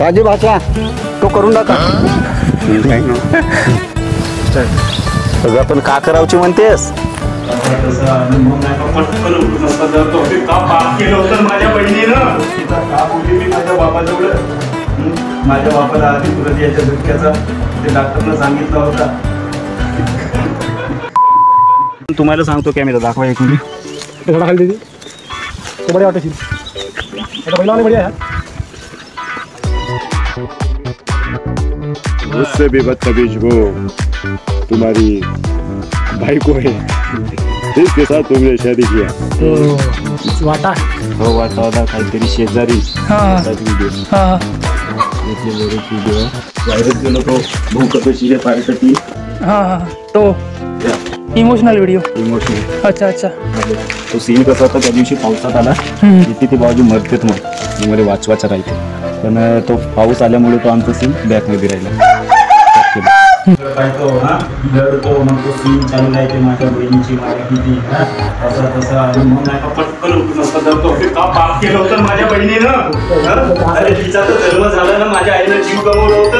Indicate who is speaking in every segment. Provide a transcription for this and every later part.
Speaker 1: राजू भाषा तो करून टाका.
Speaker 2: पण का करावची म्हणतेस?
Speaker 3: माझ्या बहिणीनं का बोलली मी माझ्या बापाजवळ. माझ्या बापाला आधी तुरंत याच्या झटक्याचा ते डॉक्टरनं सांगितलं होता.
Speaker 2: तुम्हाला सांगतो कॅमेरा दाखवा एक मिनिट.
Speaker 4: झाडा खाली दे तो बढिया वाटशील. आता पहिला वाला बढिया है.
Speaker 5: मुझसे भी बदतमीज हो तुम्हारी भाई को है इसके साथ तुमने शादी किया.
Speaker 4: वाटा
Speaker 2: हो वाटा होता काहीतरी शेजारी व्हिडिओ व्हायरल केलं तो भाऊ कशी आहे पार्टी.
Speaker 4: तो इमोशनल व्हिडिओ.
Speaker 2: इमोशनल.
Speaker 4: अच्छा अच्छा.
Speaker 2: तो सीन कसा होता त्या दिवशी पावसात आला तिथे बाजू मरतेत मग मध्ये वाचवाचा राहते पण तो पाऊस आल्यामुळे तो आमचा सीन बॅकमध्ये राहिला.
Speaker 3: तो लढतो मग तो सीन चालू राहते माझ्या बहिणीची माझ्या किती असा तसा मग नाही का पटकन उठून असं धरतो. का पाप केलं होतं माझ्या बहिणीनं. अरे तिचा तर जन्म झाला ना माझ्या आईनं जीव गमावलं होतं.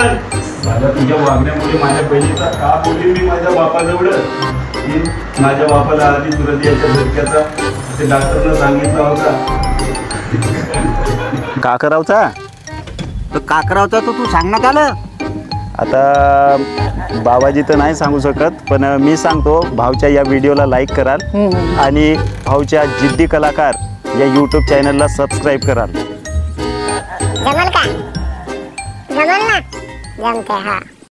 Speaker 3: माझ्या तुझ्या वागण्यामुळे माझ्या बहिणीचा का बोलली मी माझ्या बापाजवळ. माझ्या बापाला आधी तुरंत याच्या झटक्याचा ते डॉक्टरनं सांगितलं होता.
Speaker 2: का करावचा
Speaker 1: तो काकरावचा तो तू सांगण्यात आलं.
Speaker 2: आता बाबाजी तर नाही सांगू शकत पण मी सांगतो भाऊच्या या व्हिडिओला लाईक कराल आणि भाऊच्या जिद्दी कलाकार या यूट्यूब चॅनलला सबस्क्राईब कराल.
Speaker 6: जमल का? जमल ना? जमते हा.